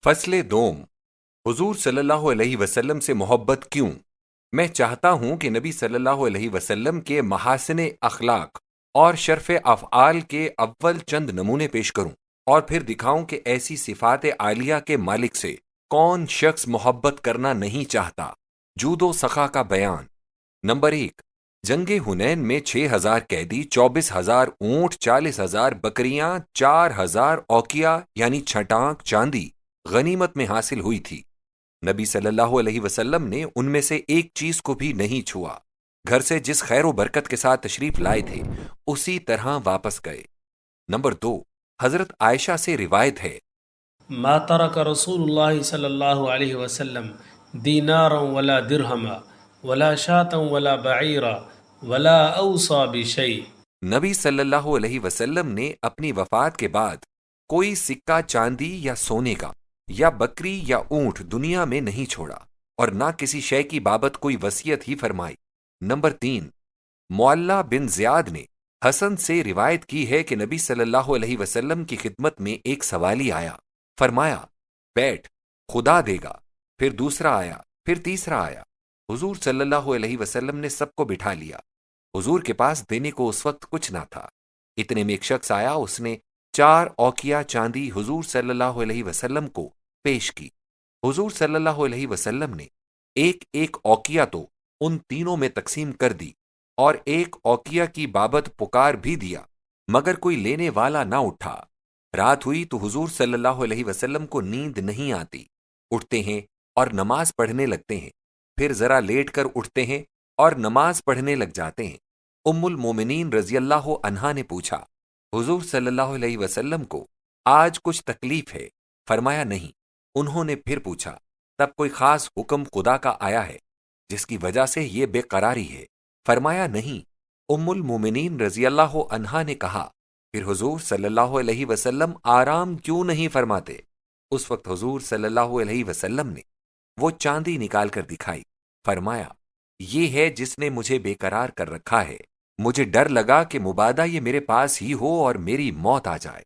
فصل دوم، حضور صلی اللہ علیہ وسلم سے محبت کیوں؟ میں چاہتا ہوں کہ نبی صلی اللہ علیہ وسلم کے محاسن اخلاق اور شرف افعال کے اول چند نمونے پیش کروں اور پھر دکھاؤں کہ ایسی صفات عالیہ کے مالک سے کون شخص محبت کرنا نہیں چاہتا۔ جود و سخا کا بیان۔ نمبر 1، جنگ حنین میں 6,000 قیدی، 24,000 اونٹ، 40,000 بکریاں، 4,000 اوقیہ یعنی چھٹانک چاندی غنیمت میں حاصل ہوئی تھی۔ نبی صلی اللہ علیہ وسلم نے ان میں سے ایک چیز کو بھی نہیں چھوا۔ گھر سے جس خیر و برکت کے ساتھ تشریف لائے تھے اسی طرح واپس گئے۔ نمبر 2، حضرت عائشہ سے روایت ہے، ما ترك رسول الله صلى الله عليه وسلم دينارا ولا درهما ولا شاة ولا بعيرا ولا أوصى بشيء۔ نبی صلی اللہ علیہ وسلم نے اپنی وفات کے بعد کوئی سکہ چاندی یا سونے کا یا بکری یا اونٹ دنیا میں نہیں چھوڑا اور نہ کسی شے کی بابت کوئی وصیت ہی فرمائی۔ نمبر 3، معلّہ بن زیاد نے حسن سے روایت کی ہے کہ نبی صلی اللہ علیہ وسلم کی خدمت میں ایک سوالی آیا، فرمایا بیٹھ، خدا دے گا۔ پھر دوسرا آیا، پھر تیسرا آیا۔ حضور صلی اللہ علیہ وسلم نے سب کو بٹھا لیا۔ حضور کے پاس دینے کو اس وقت کچھ نہ تھا۔ اتنے میں ایک شخص آیا، اس نے 4 اوقیہ چاندی حضور صلی اللہ علیہ وسلم کو پیش کی۔ حضور صلی اللہ علیہ وسلم نے ایک ایک اوقیہ تو ان تینوں میں تقسیم کر دی اور ایک اوقیہ کی بابت پکار بھی دیا، مگر کوئی لینے والا نہ اٹھا۔ رات ہوئی تو حضور صلی اللہ علیہ وسلم کو نیند نہیں آتی، اٹھتے ہیں اور نماز پڑھنے لگتے ہیں، پھر ذرا لیٹ کر اٹھتے ہیں اور نماز پڑھنے لگ جاتے ہیں۔ ام المومنین رضی اللہ عنہا نے پوچھا، حضور صلی اللہ علیہ وسلم کو آج کچھ تکلیف ہے؟ فرمایا نہیں۔ انہوں نے پھر پوچھا، تب کوئی خاص حکم خدا کا آیا ہے جس کی وجہ سے یہ بے قراری ہے؟ فرمایا نہیں۔ ام المومنین رضی اللہ عنہا نے کہا، پھر حضور صلی اللہ علیہ وسلم آرام کیوں نہیں فرماتے؟ اس وقت حضور صلی اللہ علیہ وسلم نے وہ چاندی نکال کر دکھائی، فرمایا یہ ہے جس نے مجھے بے قرار کر رکھا ہے، مجھے ڈر لگا کہ مبادا یہ میرے پاس ہی ہو اور میری موت آ جائے۔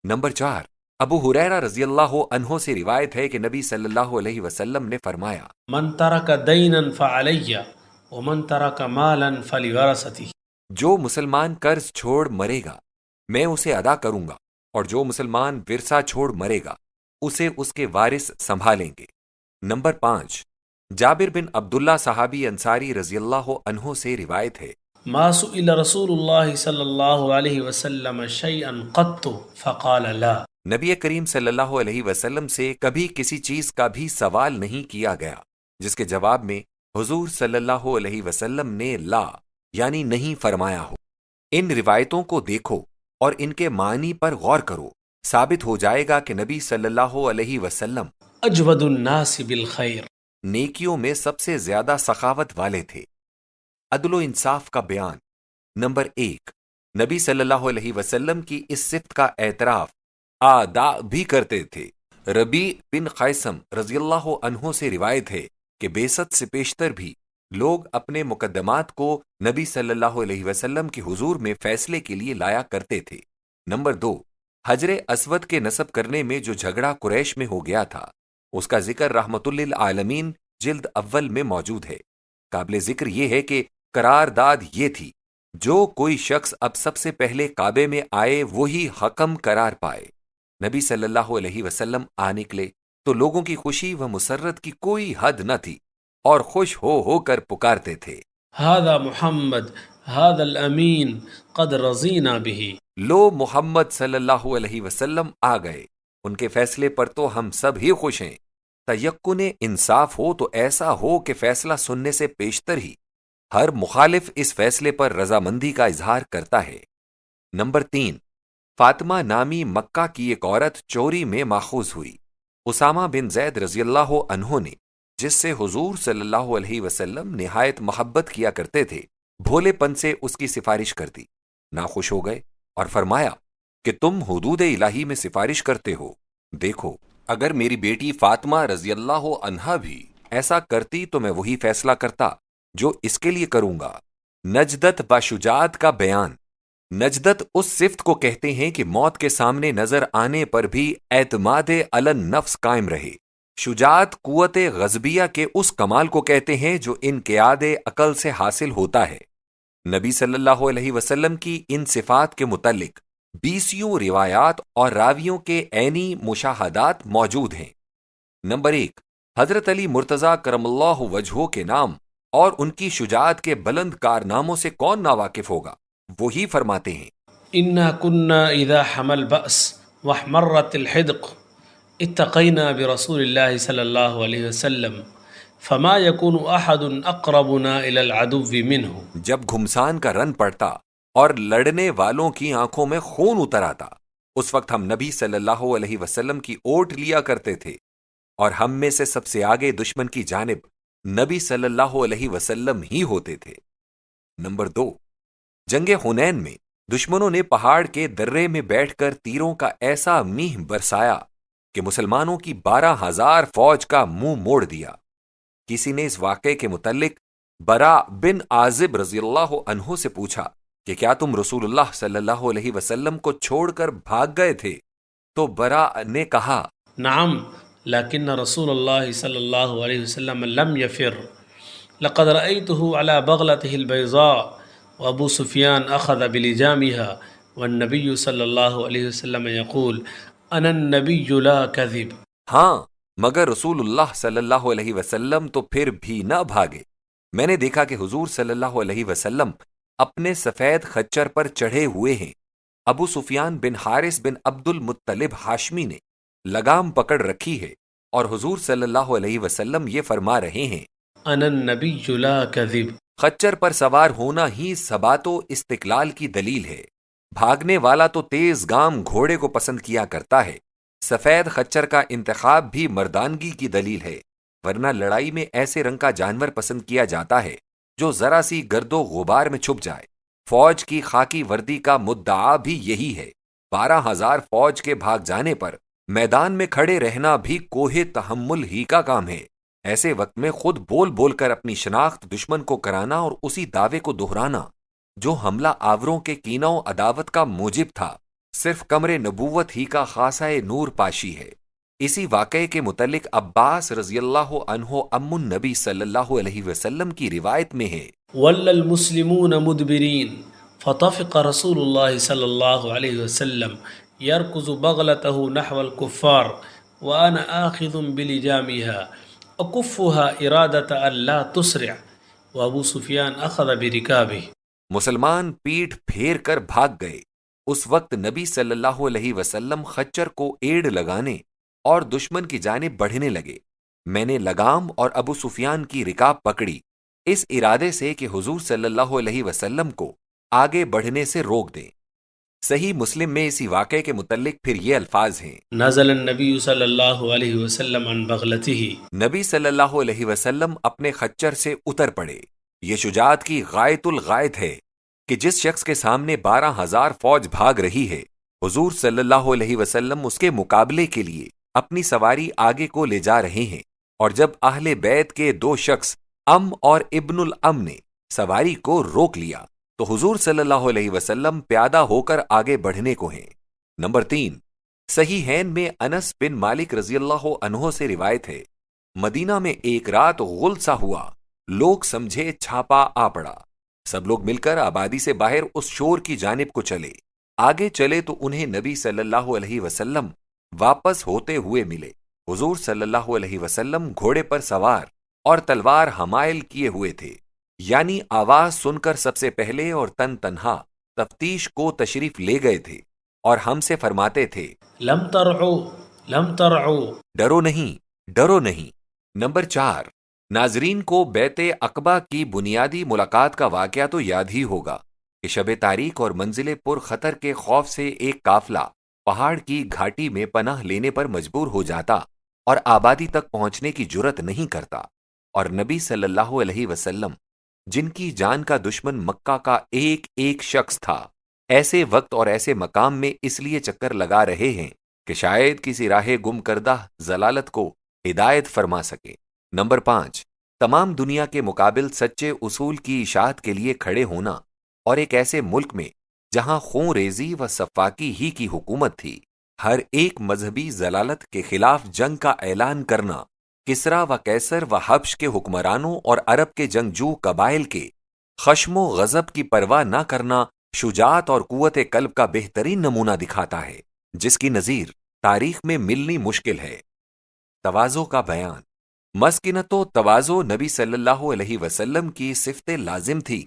نمبر 4، ابو ہریرہ رضی اللہ عنہ سے روایت ہے کہ نبی صلی اللہ علیہ وسلم نے فرمایا، من ترك دينا فعلي ومن ترك مالا فلورثته۔ جو مسلمان قرض چھوڑ مرے گا میں اسے ادا کروں گا، اور جو مسلمان ورثہ چھوڑ مرے گا اسے اس کے وارث سنبھالیں گے۔ نمبر 5، جابر بن عبداللہ صحابی انصاری رضی اللہ عنہ سے روایت ہے، ما سئل رسول الله صلی اللہ علیہ وسلم شيئا قط فقال لا۔ نبی کریم صلی اللہ علیہ وسلم سے کبھی کسی چیز کا بھی سوال نہیں کیا گیا جس کے جواب میں حضور صلی اللہ علیہ وسلم نے لا یعنی نہیں فرمایا ہو۔ ان روایتوں کو دیکھو اور ان کے معنی پر غور کرو، ثابت ہو جائے گا کہ نبی صلی اللہ علیہ وسلم اجود الناس بالخیر۔ نیکیوں میں سب سے زیادہ سخاوت والے تھے۔ عدل و انصاف کا بیان۔ نمبر 1، نبی صلی اللہ علیہ وسلم کی اس صفت کا اعتراف ادا بھی کرتے تھے۔ ربیع بن خیثم رضی اللہ عنہ سے روایت ہے کہ بعثت سے پیشتر بھی لوگ اپنے مقدمات کو نبی صلی اللہ علیہ وسلم کے حضور میں فیصلے کے لیے لایا کرتے تھے۔ نمبر 2، حجر اسود کے نصب کرنے میں جو جھگڑا قریش میں ہو گیا تھا اس کا ذکر رحمت للعالمین جلد اول میں موجود ہے۔ قابل ذکر یہ ہے کہ قرارداد یہ تھی، جو کوئی شخص اب سب سے پہلے کعبے میں آئے وہی حکم قرار پائے۔ نبی صلی اللہ علیہ وسلم آ نکلے تو لوگوں کی خوشی و مسرت کی کوئی حد نہ تھی اور خوش ہو کر پکارتے تھے، هذا محمد هذا الامین قد رضینا به۔ لو محمد صلی اللہ علیہ وسلم آ گئے، ان کے فیصلے پر تو ہم سب ہی خوش ہیں۔ تیقن انصاف ہو تو ایسا ہو کہ فیصلہ سننے سے پیشتر ہی ہر مخالف اس فیصلے پر رضامندی کا اظہار کرتا ہے۔ نمبر 3، فاطمہ نامی مکہ کی ایک عورت چوری میں ماخوذ ہوئی۔ اسامہ بن زید رضی اللہ عنہ نے، جس سے حضور صلی اللہ علیہ وسلم نہایت محبت کیا کرتے تھے، بھولے پن سے اس کی سفارش کر دی۔ ناخوش ہو گئے اور فرمایا کہ تم حدود الہی میں سفارش کرتے ہو، دیکھو اگر میری بیٹی فاطمہ رضی اللہ عنہا بھی ایسا کرتی تو میں وہی فیصلہ کرتا جو اس کے لیے کروں گا۔ نجدت و شجاعت کا بیان۔ نجدت اس صفت کو کہتے ہیں کہ موت کے سامنے نظر آنے پر بھی اعتماد علن نفس قائم رہے۔ شجاعت قوت غضبیہ کے اس کمال کو کہتے ہیں جو انقیاد عقل سے حاصل ہوتا ہے۔ نبی صلی اللہ علیہ وسلم کی ان صفات کے متعلق 20 روایات اور راویوں کے عینی مشاہدات موجود ہیں۔ نمبر 1، حضرت علی مرتضیٰ کرم اللہ وجہہ کے نام اور ان کی شجاعت کے بلند کارناموں سے کون ناواقف ہوگا؟ وہی فرماتے ہیں، إنا كنا إذا حمى البأس واحمرت الحدق اتقينا برسول الله صلى الله عليه وسلم فما يكون أحد أقربنا إلى العدو منه۔ جب گھمسان کا رن پڑتا اور لڑنے والوں کی آنکھوں میں خون اتر آتا، اس وقت ہم نبی صلی اللہ علیہ وسلم کی اوٹ لیا کرتے تھے، اور ہم میں سے سب سے آگے دشمن کی جانب نبی صلی اللہ علیہ وسلم ہی ہوتے تھے۔ نمبر 2، جنگ حنین میں دشمنوں نے پہاڑ کے درے میں بیٹھ کر تیروں کا ایسا میہ برسایا کہ مسلمانوں کی 12,000 فوج کا منہ موڑ دیا۔ کسی نے اس واقعے کے متعلق برا بن عازب رضی اللہ عنہ سے پوچھا کہ کیا تم رسول اللہ صلی اللہ علیہ وسلم کو چھوڑ کر بھاگ گئے تھے؟ تو برا نے کہا، نعم لكن رسول الله صلى الله عليه وسلم لم يفر لقد رأيته على بغلته البيضاء وأبو سفيان أخذ بلجامها والنبي صلى الله عليه وسلم يقول أنا النبي لا كذب۔ ہاں، مگر رسول اللہ صلی اللہ علیہ وسلم تو پھر بھی نہ بھاگے۔ میں نے دیکھا کہ حضور صلی اللہ علیہ وسلم اپنے سفید خچر پر چڑھے ہوئے ہیں۔ ابو سفیان بن حارث بن عبد المطلب ہاشمی نے لگام پکڑ رکھی ہے، اور حضور صلی اللہ علیہ وسلم یہ فرما رہے ہیں، أنا النبي لا كذب۔ خچر پر سوار ہونا ہی ثبات و استقلال کی دلیل ہے۔ بھاگنے والا تو تیز گام گھوڑے کو پسند کیا کرتا ہے۔ سفید خچر کا انتخاب بھی مردانگی کی دلیل ہے، ورنہ لڑائی میں ایسے رنگ کا جانور پسند کیا جاتا ہے جو ذرا سی گرد و غبار میں چھپ جائے۔ فوج کی خاکی وردی کا مدعا بھی یہی ہے۔ 12,000 فوج کے بھاگ جانے پر میدان میں کھڑے رہنا بھی کوہ تحمل ہی کا کام ہے۔ ایسے وقت میں خود بول بول کر اپنی شناخت دشمن کو کرانا اور اسی دعوے کو دہرانا جو حملہ آوروں کے کینہ و عداوت کا موجب تھا، صرف کمر نبوت ہی کا خاصہ نور پاشی ہے۔ اسی واقعے کے متعلق عباس رضی اللہ عنہ ام النبی صلی اللہ علیہ وسلم کی روایت میں ہے، ولى المسلمون مدبرين فطفق رسول الله صلى الله عليه وسلم يركض بغلته نحو الكفار وأنا آخذ بلجامها أكفها إرادة أن لا تسرع وأبو سفيان أخذ بركابه۔ مسلمان پیٹھ پھیر کر بھاگ گئے۔ اس وقت نبی صلی اللہ علیہ وسلم خچر کو ایڑ لگانے اور دشمن کی جانب بڑھنے لگے۔ میں نے لگام اور ابو سفیان کی رکاب پکڑی، اس ارادے سے کہ حضور صلی اللہ علیہ وسلم کو آگے بڑھنے سے روک دیں۔ صحیح مسلم میں اسی واقعے کے متعلق پھر یہ الفاظ ہیں، نزل النبی صلی اللہ علیہ وسلم عن بغلته۔ نبی صلی اللہ علیہ وسلم اپنے خچر سے اتر پڑے۔ یہ شجاعت کی غایت الغایت ہے کہ جس شخص کے سامنے 12,000 فوج بھاگ رہی ہے، حضور صلی اللہ علیہ وسلم اس کے مقابلے کے لیے اپنی سواری آگے کو لے جا رہے ہیں، اور جب اہل بیت کے 2 شخص ام اور ابن الام نے سواری کو روک لیا تو حضور صلی اللہ علیہ وسلم پیادہ ہو کر آگے بڑھنے کو ہیں۔ نمبر 3، صحیحین میں انس بن مالک رضی اللہ عنہ سے روایت ہے، مدینہ میں ایک رات غل سا ہوا، لوگ سمجھے چھاپا آ پڑا۔ سب لوگ مل کر آبادی سے باہر اس شور کی جانب کو چلے۔ آگے چلے تو انہیں نبی صلی اللہ علیہ وسلم واپس ہوتے ہوئے ملے۔ حضور صلی اللہ علیہ وسلم گھوڑے پر سوار اور تلوار حمائل کیے ہوئے تھے، یعنی آواز سن کر سب سے پہلے اور تن تنہا تفتیش کو تشریف لے گئے تھے، اور ہم سے فرماتے تھے، لم ترعوا ڈرو نہیں، ڈرو نہیں۔ نمبر 4، ناظرین کو بیت عقبہ کی بنیادی ملاقات کا واقعہ تو یاد ہی ہوگا کہ شب تاریک اور منزل پر خطر کے خوف سے ایک قافلہ پہاڑ کی گھاٹی میں پناہ لینے پر مجبور ہو جاتا اور آبادی تک پہنچنے کی جرت نہیں کرتا، اور نبی صلی اللہ علیہ وسلم جن کی جان کا دشمن مکہ کا ایک ایک شخص تھا، ایسے وقت اور ایسے مقام میں اس لیے چکر لگا رہے ہیں کہ شاید کسی راہ گم کردہ ضلالت کو ہدایت فرما سکے۔ نمبر 5، تمام دنیا کے مقابل سچے اصول کی اشاعت کے لیے کھڑے ہونا اور ایک ایسے ملک میں جہاں خون ریزی و صفاکی ہی کی حکومت تھی، ہر ایک مذہبی ضلالت کے خلاف جنگ کا اعلان کرنا، کسرا و کیسر و حبش کے حکمرانوں اور عرب کے جنگجو قبائل کے خشم و غضب کی پرواہ نہ کرنا شجاعت اور قوت قلب کا بہترین نمونہ دکھاتا ہے، جس کی نظیر تاریخ میں ملنی مشکل ہے۔ تواضع کا بیان۔ مسکنت و تواضع نبی صلی اللہ علیہ وسلم کی صفت لازم تھی۔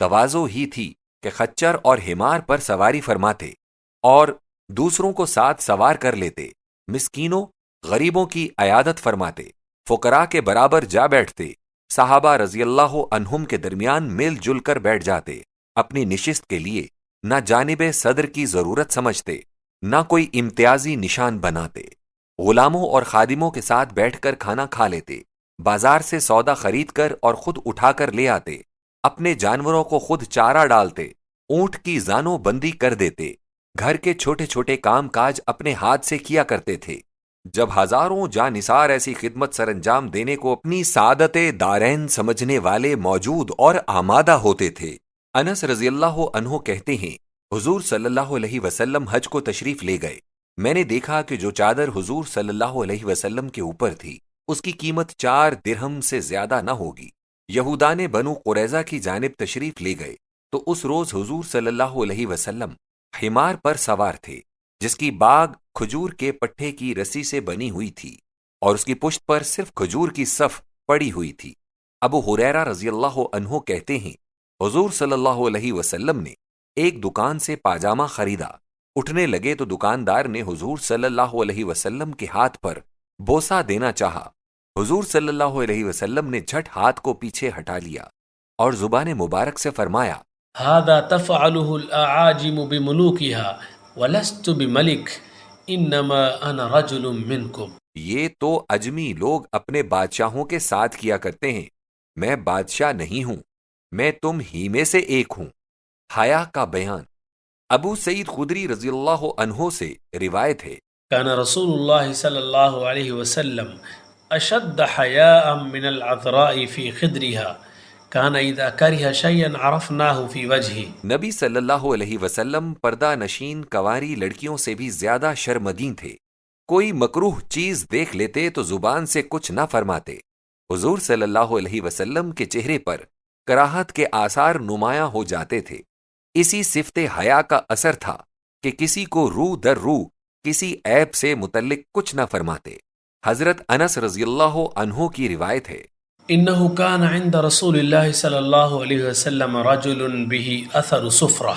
تواضع ہی تھی کہ خچر اور حمار پر سواری فرماتے اور دوسروں کو ساتھ سوار کر لیتے، مسکینوں غریبوں کی عیادت فرماتے، فقراء کے برابر جا بیٹھتے، صحابہ رضی اللہ عنہم کے درمیان مل جل کر بیٹھ جاتے، اپنی نشست کے لیے نہ جانب صدر کی ضرورت سمجھتے، نہ کوئی امتیازی نشان بناتے، غلاموں اور خادموں کے ساتھ بیٹھ کر کھانا کھا لیتے، بازار سے سودا خرید کر اور خود اٹھا کر لے آتے، اپنے جانوروں کو خود چارہ ڈالتے، اونٹ کی زانوں بندی کر دیتے، گھر کے چھوٹے چھوٹے کام کاج اپنے ہاتھ سے کیا کرتے تھے۔ جب ہزاروں جانثار ایسی خدمت سر انجام دینے کو اپنی سعادت دارین سمجھنے والے موجود اور آمادہ ہوتے تھے۔ انس رضی اللہ عنہ کہتے ہیں، حضور صلی اللہ علیہ وسلم حج کو تشریف لے گئے۔ میں نے دیکھا کہ جو چادر حضور صلی اللہ علیہ وسلم کے اوپر تھی اس کی قیمت 4 درہم سے زیادہ نہ ہوگی۔ یہودان بنو قریظہ کی جانب تشریف لے گئے تو اس روز حضور صلی اللہ علیہ وسلم حمار پر سوار تھے، جس کی باگ کھجور کے پٹھے کی رسی سے بنی ہوئی تھی اور اس کی پشت پر صرف کھجور کی صف پڑی ہوئی تھی۔ ابو ہریرہ رضی اللہ عنہ کہتے ہیں، حضور صلی اللہ علیہ وسلم نے ایک دکان سے پاجامہ خریدا، اٹھنے لگے تو دکاندار نے حضور صلی اللہ علیہ وسلم کے ہاتھ پر بوسہ دینا چاہا۔ حضور صلی اللہ علیہ وسلم نے جھٹ ہاتھ کو پیچھے ہٹا لیا اور زبان مبارک سے فرمایا، هذا تفعله الأعاجم بملوكها ولست بملك انما انا رجل منكم۔ یہ تو اجمی لوگ اپنے بادشاہوں کے ساتھ کیا کرتے ہیں، میں بادشاہ نہیں ہوں، میں تم ہی میں سے ایک ہوں۔ حیا کا بیان۔ ابو سعید خدری رضی اللہ عنہ سے روایت ہے، كان رسول الله صلى الله عليه وسلم اشد حياء من العذراء في خدرها كان اذا كره شيئا عرفناه في وجهه۔ نبی صلی اللہ علیہ وسلم پردہ نشین کنواری لڑکیوں سے بھی زیادہ شرمگین تھے۔ کوئی مکروہ چیز دیکھ لیتے تو زبان سے کچھ نہ فرماتے۔ حضور صلی اللہ علیہ وسلم کے چہرے پر کراہت کے آثار نمایاں ہو جاتے تھے۔ اسی صفت حیا کا اثر تھا کہ کسی کو رو در رو کسی عیب سے متعلق کچھ نہ فرماتے۔ حضرت انس رضی اللہ عنہ کی روایت ہے، انه كان عند رسول الله صلى الله عليه وسلم رجل به اثر صفرة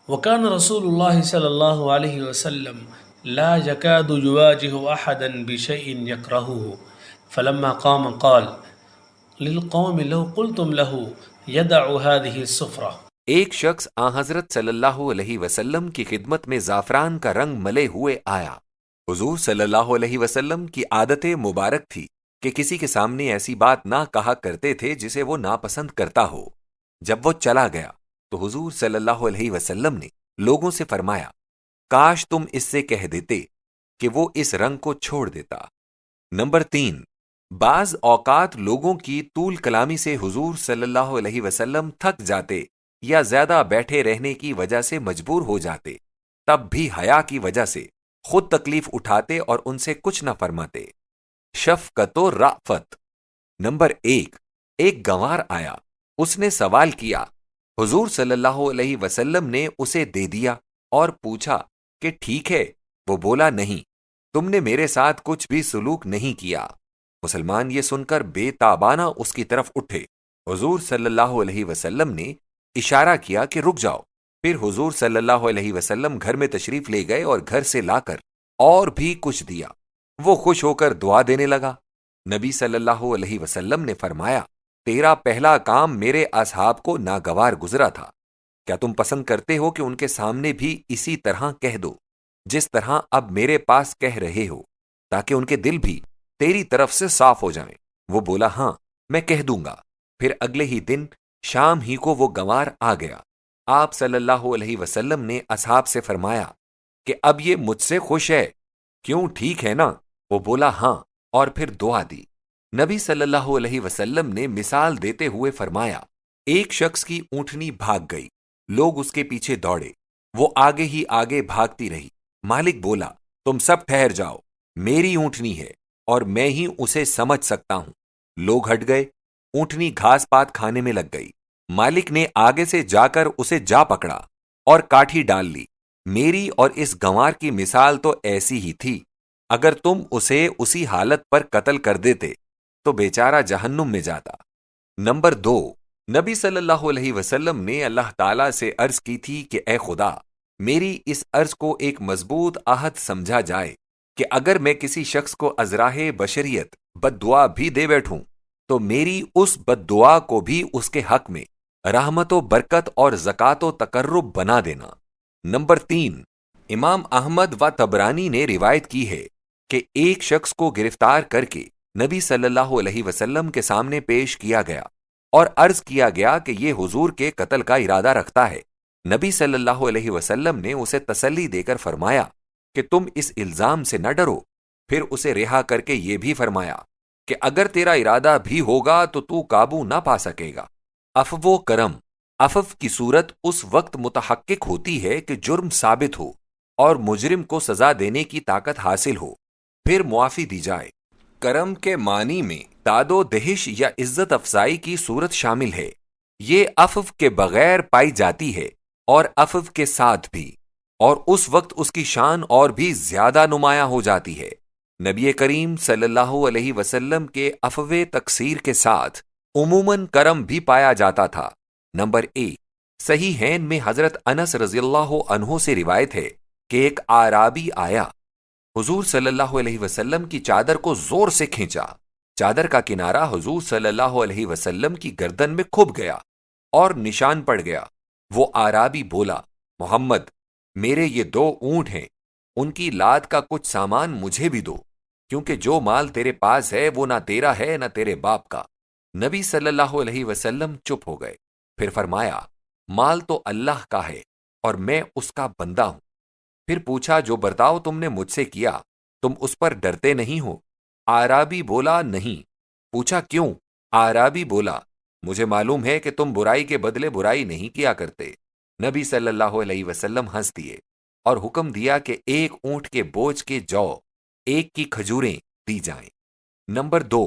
وكان رسول الله صلى الله عليه وسلم لا يكاد يواجه احدا بشيء يكرهه فلما قام قال للقوم لو قلتم له يدع هذه الصفرة۔ ایک شخص حضرت صلی اللہ علیہ وسلم کی خدمت میں زعفران کا رنگ ملے ہوئے آیا۔ حضور صلی اللہ علیہ وسلم کی عادت مبارک تھی کہ کسی کے سامنے ایسی بات نہ کہا کرتے تھے جسے وہ ناپسند کرتا ہو۔ جب وہ چلا گیا تو حضور صلی اللہ علیہ وسلم نے لوگوں سے فرمایا، کاش تم اس سے کہہ دیتے کہ وہ اس رنگ کو چھوڑ دیتا۔ نمبر 3، بعض اوقات لوگوں کی طول کلامی سے حضور صلی اللہ علیہ وسلم تھک جاتے یا زیادہ بیٹھے رہنے کی وجہ سے مجبور ہو جاتے، تب بھی حیا کی وجہ سے خود تکلیف اٹھاتے اور ان سے کچھ نہ فرماتے۔ شفقت و رأفت۔ نمبر 1، ایک گنوار آیا، اس نے سوال کیا، حضور صلی اللہ علیہ وسلم نے اسے دے دیا اور پوچھا کہ ٹھیک ہے؟ وہ بولا، نہیں، تم نے میرے ساتھ کچھ بھی سلوک نہیں کیا۔ مسلمان یہ سن کر بے تابانہ اس کی طرف اٹھے۔ حضور صلی اللہ علیہ وسلم نے اشارہ کیا کہ رک جاؤ۔ پھر حضور صلی اللہ علیہ وسلم گھر میں تشریف لے گئے اور گھر سے لا کر اور بھی کچھ دیا۔ وہ خوش ہو کر دعا دینے لگا۔ نبی صلی اللہ علیہ وسلم نے فرمایا، تیرا پہلا کام میرے اصحاب کو ناگوار گزرا تھا، کیا تم پسند کرتے ہو کہ ان کے سامنے بھی اسی طرح کہہ دو جس طرح اب میرے پاس کہہ رہے ہو، تاکہ ان کے دل بھی تیری طرف سے صاف ہو جائیں؟ وہ بولا، ہاں میں کہہ دوں گا۔ پھر اگلے ہی دن شام ہی کو وہ گنوار آ گیا۔ آپ صلی اللہ علیہ وسلم نے اصحاب سے فرمایا کہ اب یہ مجھ سے خوش ہے، کیوں ٹھیک ہے نا؟ وہ بولا ہاں، اور پھر دعا دی۔ نبی صلی اللہ علیہ وسلم نے مثال دیتے ہوئے فرمایا، ایک شخص کی اونٹنی بھاگ گئی، لوگ اس کے پیچھے دوڑے، وہ آگے ہی آگے بھاگتی رہی۔ مالک بولا، تم سب ٹھہر جاؤ، میری اونٹنی ہے اور میں ہی اسے سمجھ سکتا ہوں۔ لوگ ہٹ گئے، اونٹنی گھاس پات کھانے میں لگ گئی۔ مالک نے آگے سے جا کر اسے جا پکڑا اور کاٹھی ڈال لی۔ میری اور اس گنوار کی مثال تو ایسی ہی تھی۔ اگر تم اسے اسی حالت پر قتل کر دیتے تو بیچارہ جہنم میں جاتا۔ نمبر 2، نبی صلی اللہ علیہ وسلم نے اللہ تعالیٰ سے عرض کی تھی کہ اے خدا، میری اس عرض کو ایک مضبوط عہد سمجھا جائے کہ اگر میں کسی شخص کو ازراہ بشریت بد دعا بھی دے بیٹھوں تو میری اس بد دعا کو بھی اس کے حق میں رحمت و برکت اور زکوٰۃ و تقرب بنا دینا۔ نمبر 3، امام احمد و طبرانی نے روایت کی ہے کہ ایک شخص کو گرفتار کر کے نبی صلی اللہ علیہ وسلم کے سامنے پیش کیا گیا اور عرض کیا گیا کہ یہ حضور کے قتل کا ارادہ رکھتا ہے۔ نبی صلی اللہ علیہ وسلم نے اسے تسلی دے کر فرمایا کہ تم اس الزام سے نہ ڈرو، پھر اسے رہا کر کے یہ بھی فرمایا کہ اگر تیرا ارادہ بھی ہوگا تو تو قابو نہ پا سکے گا۔ عفو و کرم، عفو کی صورت اس وقت متحقق ہوتی ہے کہ جرم ثابت ہو اور مجرم کو سزا دینے کی طاقت حاصل ہو، پھر معافی دی جائے۔ کرم کے معنی میں داد و دہش یا عزت افزائی کی صورت شامل ہے۔ یہ عفو کے بغیر پائی جاتی ہے اور عفو کے ساتھ بھی، اور اس وقت اس کی شان اور بھی زیادہ نمایاں ہو جاتی ہے۔ نبی کریم صلی اللہ علیہ وسلم کے عفو تقصیر کے ساتھ عموماً کرم بھی پایا جاتا تھا۔ نمبر 1، صحیحین میں حضرت انس رضی اللہ عنہ سے روایت ہے کہ ایک اعرابی آیا، حضور صلی اللہ علیہ وسلم کی چادر کو زور سے کھینچا۔ چادر کا کنارہ حضور صلی اللہ علیہ وسلم کی گردن میں کھب گیا اور نشان پڑ گیا۔ وہ اعرابی بولا، محمد، میرے یہ 2 اونٹ ہیں، ان کی لاد کا کچھ سامان مجھے بھی دو، کیونکہ جو مال تیرے پاس ہے وہ نہ تیرا ہے نہ تیرے باپ کا۔ نبی صلی اللہ علیہ وسلم چپ ہو گئے، پھر فرمایا، مال تو اللہ کا ہے اور میں اس کا بندہ ہوں۔ پھر پوچھا، جو برتاؤ تم نے مجھ سے کیا تم اس پر ڈرتے نہیں ہو؟ اعرابی بولا، نہیں۔ پوچھا کیوں؟ اعرابی بولا، مجھے معلوم ہے کہ تم برائی کے بدلے برائی نہیں کیا کرتے۔ نبی صلی اللہ علیہ وسلم ہنس دیے اور حکم دیا کہ 1 اونٹ کے بوجھ کے جو 1 کی کھجوریں دی جائیں۔ نمبر 2،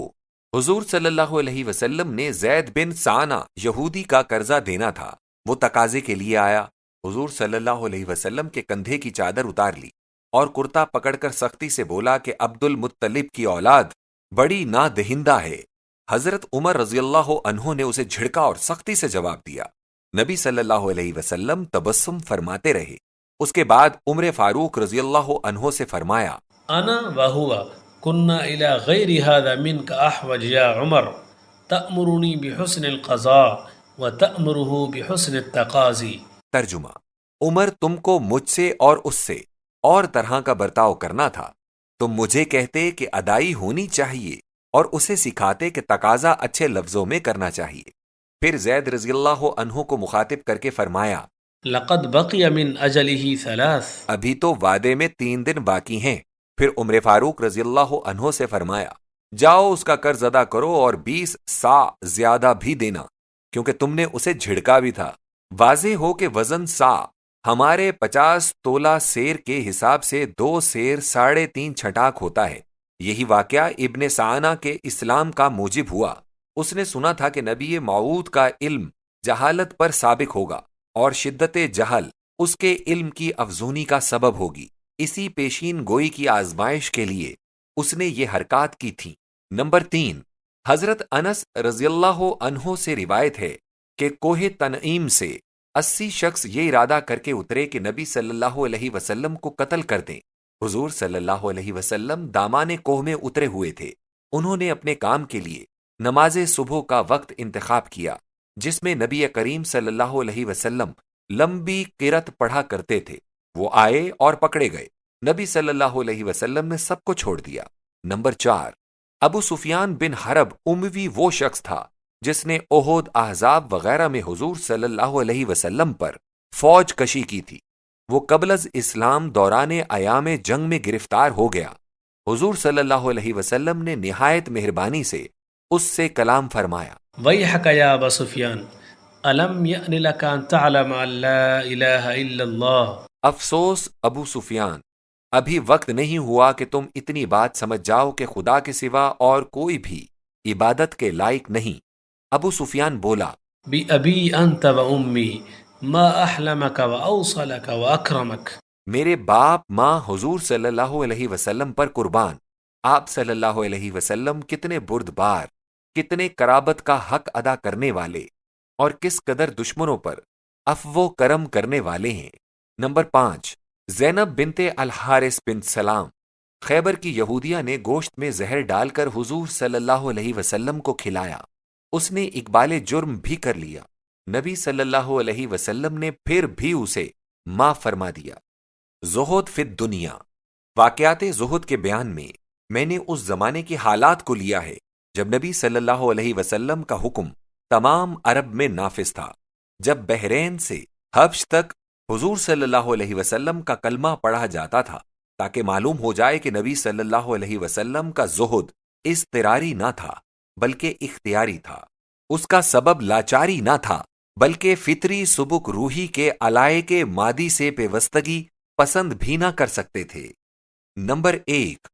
حضور صلی اللہ علیہ وسلم نے زید بن سانہ یہودی کا قرضہ دینا تھا۔ وہ تقاضے کے لیے آیا، حضور صلی اللہ علیہ وسلم کے کندھے کی چادر اتار لی اور کرتا پکڑ کر سختی سے بولا کہ عبد المطلب کی اولاد بڑی نادہندہ ہے۔ حضرت عمر رضی اللہ عنہ نے اسے جھڑکا اور سختی سے جواب دیا۔ نبی صلی اللہ علیہ وسلم تبسم فرماتے رہے۔ اس کے بعد عمر فاروق رضی اللہ عنہ سے فرمایا، انا وهو كنا الى غير هذا منك احوج يا عمر تأمرني بحسن القضاء وتأمره بحسن التقاضي۔ ترجمہ، عمر تم کو مجھ سے اور اس سے اور طرح کا برتاؤ کرنا تھا۔ تم مجھے کہتے کہ ادائی ہونی چاہیے اور اسے سکھاتے کہ تقاضا اچھے لفظوں میں کرنا چاہیے۔ پھر زید رضی اللہ عنہ کو مخاطب کر کے فرمایا، لقد بقي من اجله 3۔ ابھی تو وعدے میں 3 دن باقی ہیں۔ پھر عمر فاروق رضی اللہ عنہ سے فرمایا، جاؤ اس کا قرض ادا کرو اور 20 سا زیادہ بھی دینا، کیونکہ تم نے اسے جھڑکا بھی تھا۔ واضح ہو کہ وزن سا ہمارے 50 تولہ سیر کے حساب سے 2 سیر 3.5 چھٹاک ہوتا ہے۔ یہی واقعہ ابن سعانہ کے اسلام کا موجب ہوا۔ اس نے سنا تھا کہ نبی موعود کا علم جہالت پر سابق ہوگا اور شدت جہل اس کے علم کی افزونی کا سبب ہوگی۔ اسی پیشین گوئی کی آزمائش کے لیے اس نے یہ حرکات کی تھی۔ نمبر 3، حضرت انس رضی اللہ عنہ سے روایت ہے کہ کوہ تنعیم سے 80 شخص یہ ارادہ کر کے اترے کہ نبی صلی اللہ علیہ وسلم کو قتل کر دیں۔ حضور صلی اللہ علیہ وسلم دامان کوہ میں اترے ہوئے تھے۔ انہوں نے اپنے کام کے لیے نماز صبح کا وقت انتخاب کیا، جس میں نبی کریم صلی اللہ علیہ وسلم لمبی قرات پڑھا کرتے تھے۔ وہ آئے اور پکڑے گئے۔ نبی صلی اللہ علیہ وسلم نے سب کو چھوڑ دیا۔ نمبر 4، ابو سفیان بن حرب اموی وہ شخص تھا جس نے احد، احزاب وغیرہ میں حضور صلی اللہ علیہ وسلم پر فوج کشی کی تھی۔ وہ قبل از اسلام دوران ایام جنگ میں گرفتار ہو گیا۔ حضور صلی اللہ علیہ وسلم نے نہایت مہربانی سے اس سے کلام فرمایا، ویحک یا ابا سفیان ألم يأن لك أن تعلم أن لا إله إلا الله. افسوس ابو سفیان، ابھی وقت نہیں ہوا کہ تم اتنی بات سمجھ جاؤ کہ خدا کے سوا اور کوئی بھی عبادت کے لائق نہیں۔ ابو سفیان بولا، بأبي أنت وأمي ما أحلمك وأوصلك وأكرمك. میرے باپ ماں حضور صلی اللہ علیہ وسلم پر قربان، آپ صلی اللہ علیہ وسلم کتنے بردبار، کتنے قرابت کا حق ادا کرنے والے اور کس قدر دشمنوں پر عفو و کرم کرنے والے ہیں۔ نمبر 5، زینب بنت الحارث بن سلام۔ خیبر کی یہودیہ نے گوشت میں زہر ڈال کر حضور صلی اللہ علیہ وسلم کو کھلایا، اس نے اقبال جرم بھی کر لیا، نبی صلی اللہ علیہ وسلم نے پھر بھی اسے معاف فرما دیا۔ زہد فی الدنیا، واقعات زہد کے بیان میں میں نے اس زمانے کی حالات کو لیا ہے جب نبی صلی اللہ علیہ وسلم کا حکم تمام عرب میں نافذ تھا، جب بحرین سے حبش تک حضور صلی اللہ علیہ وسلم کا کلمہ پڑھا جاتا تھا تاکہ معلوم ہو جائے کہ نبی صلی اللہ علیہ وسلم کا زہد اضطراری نہ تھا بلکہ اختیاری تھا، اس کا سبب لاچاری نہ تھا بلکہ فطری سبک روحی کے علائق مادی سے پیوستگی پسند بھی نہ کر سکتے تھے۔ نمبر 1،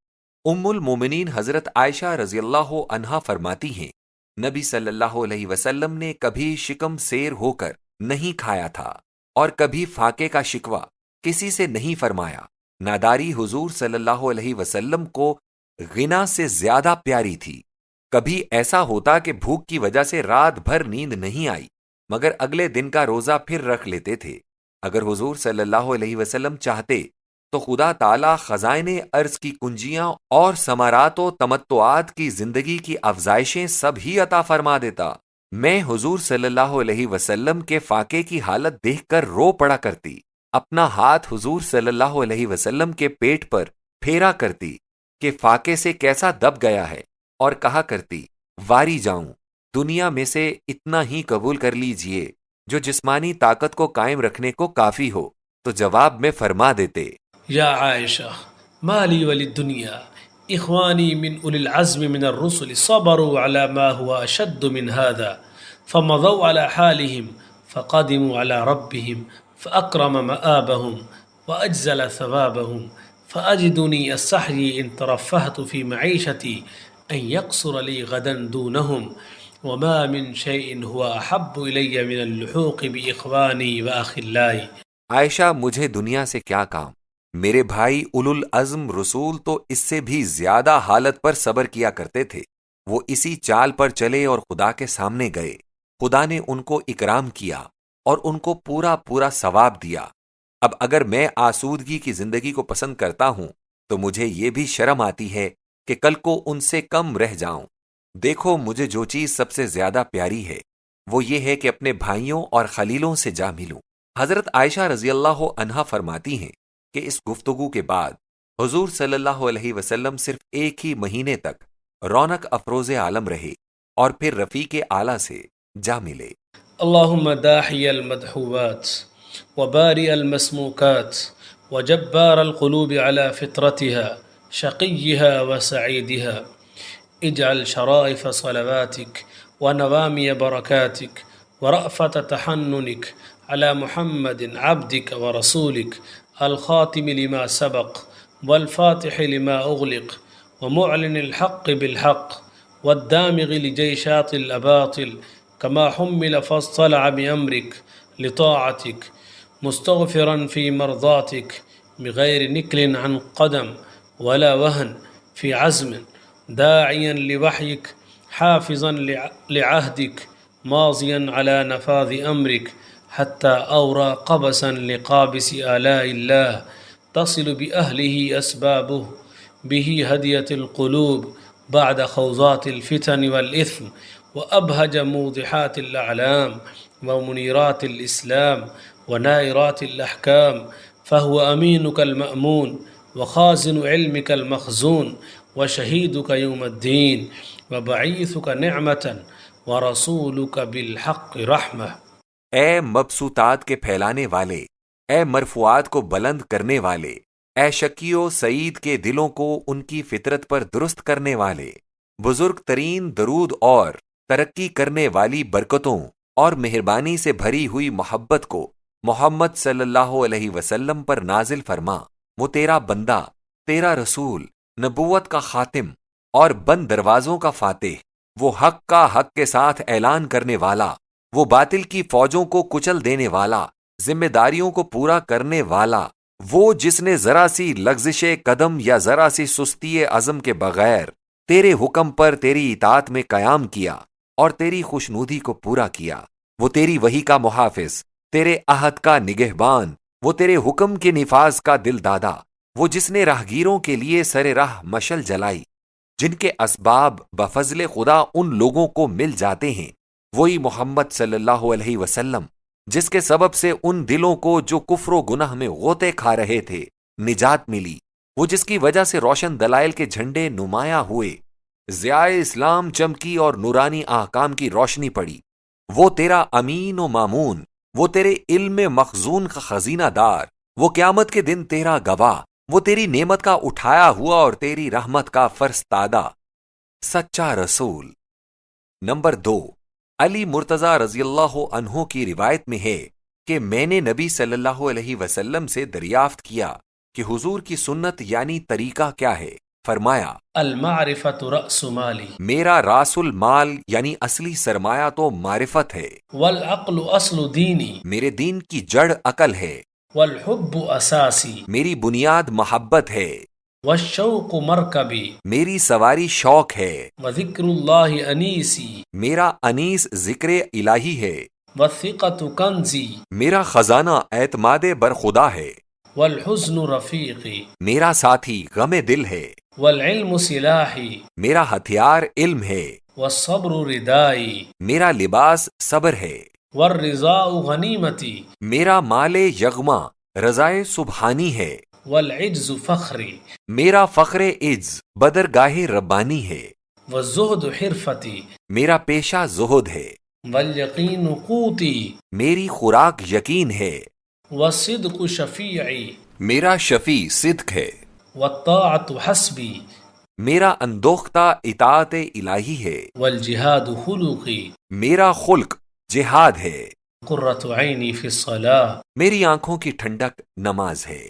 ام المومنین حضرت عائشہ رضی اللہ عنہا فرماتی ہیں، نبی صلی اللہ علیہ وسلم نے کبھی شکم سیر ہو کر نہیں کھایا تھا اور کبھی فاقے کا شکوہ کسی سے نہیں فرمایا۔ ناداری حضور صلی اللہ علیہ وسلم کو غنا سے زیادہ پیاری تھی۔ کبھی ایسا ہوتا کہ بھوک کی وجہ سے رات بھر نیند نہیں آئی مگر اگلے دن کا روزہ پھر رکھ لیتے تھے۔ اگر حضور صلی اللہ علیہ وسلم چاہتے تو خدا تعالی خزائن ارض کی کنجیاں اور ثمرات و تمتعات کی زندگی کی افزائشیں سب ہی عطا فرما دیتا۔ میں حضور صلی اللہ علیہ وسلم کے فاقے کی حالت دیکھ کر رو پڑا کرتی، اپنا ہاتھ حضور صلی اللہ علیہ وسلم کے پیٹ پر پھیرا کرتی کہ فاقے سے کیسا دب گیا ہے، اور کہا کرتی، واری جاؤں، دنیا میں سے اتنا ہی قبول کر لیجئے جو جسمانی طاقت کو قائم رکھنے کو کافی ہو۔ تو جواب میں فرما دیتے، يا عائشة ما لي وللدنيا إخواني من أولي العزم من الرسل صبروا على ما هو أشد من هذا فمضوا على حالهم فقدموا على ربهم فأكرم مآبهم وأجزل ثوابهم فأجدني أستحيي إن ترفهت في معيشتي أن يقصر لي غدا دونهم وما من شيء هو أحب إلي من اللحوق بإخواني وأخلائي. عائشہ مجھے دنیا سے کیا کام، میرے بھائی اولو العزم رسول تو اس سے بھی زیادہ حالت پر صبر کیا کرتے تھے، وہ اسی چال پر چلے اور خدا کے سامنے گئے، خدا نے ان کو اکرام کیا اور ان کو پورا پورا ثواب دیا۔ اب اگر میں آسودگی کی زندگی کو پسند کرتا ہوں تو مجھے یہ بھی شرم آتی ہے کہ کل کو ان سے کم رہ جاؤں۔ دیکھو مجھے جو چیز سب سے زیادہ پیاری ہے وہ یہ ہے کہ اپنے بھائیوں اور خلیلوں سے جا ملوں۔ حضرت عائشہ رضی اللہ عنہا فرماتی ہیں کہ اس گفتگو کے بعد حضور صلی اللہ علیہ وسلم صرف ایک ہی مہینے تک رونق افروز عالم رہے اور پھر رفیق اعلیٰ سے جا ملے۔ اللهم داحي المدحوات وبارئ المسموكات وجبار القلوب على فطرتها شقيها وسعيدها اجعل شرائف صلواتك ونوامي بركاتك ورأفة تحننك على محمد عبدك ورسولك الخاتم لما سبق والفاتح لما أغلق ومعلن الحق بالحق والدامغ لجيشات الأباطل كما حمل فاصطلع بأمرك لطاعتك مستغفرا في مرضاتك بغير نكل عن قدم ولا وهن في عزم داعيا لوحيك حافظا لعهدك ماضيا على نفاذ أمرك حتى أورى قبسا لقابس آلاء الله تصل بأهله أسبابه به هدية القلوب بعد خوضات الفتن والإثم وأبهج موضحات الأعلام ومنيرات الإسلام ونائرات الأحكام فهو أمينك المأمون وخازن علمك المخزون وشهيدك يوم الدين وبعيثك نعمة ورسولك بالحق رحمة. اے مبسوطات کے پھیلانے والے، اے مرفوعات کو بلند کرنے والے، اے شکی و سعید کے دلوں کو ان کی فطرت پر درست کرنے والے، بزرگ ترین درود اور ترقی کرنے والی برکتوں اور مہربانی سے بھری ہوئی محبت کو محمد صلی اللہ علیہ وسلم پر نازل فرما۔ وہ تیرا بندہ، تیرا رسول، نبوت کا خاتم اور بند دروازوں کا فاتح، وہ حق کا حق کے ساتھ اعلان کرنے والا، وہ باطل کی فوجوں کو کچل دینے والا، ذمہ داریوں کو پورا کرنے والا، وہ جس نے ذرا سی لغزش قدم یا ذرا سی سستی عزم کے بغیر تیرے حکم پر تیری اطاعت میں قیام کیا اور تیری خوشنودی کو پورا کیا۔ وہ تیری وحی کا محافظ، تیرے عہد کا نگہبان، وہ تیرے حکم کے نفاذ کا دل دادا، وہ جس نے راہگیروں کے لیے سر راہ مشل جلائی، جن کے اسباب بفضل خدا ان لوگوں کو مل جاتے ہیں۔ وہی محمد صلی اللہ علیہ وسلم جس کے سبب سے ان دلوں کو جو کفر و گناہ میں غوطے کھا رہے تھے نجات ملی، وہ جس کی وجہ سے روشن دلائل کے جھنڈے نمایاں ہوئے، ضیاء اسلام چمکی اور نورانی احکام کی روشنی پڑی۔ وہ تیرا امین و مامون، وہ تیرے علم مخزون کا خزینہ دار، وہ قیامت کے دن تیرا گواہ، وہ تیری نعمت کا اٹھایا ہوا اور تیری رحمت کا فرستادہ سچا رسول۔ نمبر 2، علی مرتضیٰ رضی اللہ عنہ کی روایت میں ہے کہ میں نے نبی صلی اللہ علیہ وسلم سے دریافت کیا کہ حضور کی سنت یعنی طریقہ کیا ہے؟ فرمایا، المعرفۃ رأس مالی، میرا راس المال یعنی اصلی سرمایہ تو معرفت ہے، والعقل اصل دینی، میرے دین کی جڑ عقل ہے، والحب اساسی، میری بنیاد محبت ہے، والشوق مرکبی، میری سواری شوق ہے، وذکر اللہ انیسی، میرا انیس ذکر الہی ہے، والثقۃ کنزی، میرا خزانہ اعتماد بر خدا ہے، والحزن رفیقی، میرا ساتھی غم دل ہے، والعلم سلاحی، میرا ہتھیار علم ہے، والصبر ردائی، میرا لباس صبر ہے، والرضاء غنیمتی، میرا مال یغما رضائے سبحانی ہے، والعجز فخری، میرا فخر عجز بدرگاہ ربانی ہے، والزہد حرفتی، میرا پیشہ زہد ہے، والیقین قوتی، میری خوراک یقین ہے، والصدق شفیعی، میرا شفیع صدق ہے، والطاعت حسبی، میرا اندوختہ اطاعت الہی ہے، والجہاد خلقی، میرا خلق جہاد ہے، قرۃ عینی فی الصلاۃ۔ میری آنکھوں کی ٹھنڈک نماز ہے۔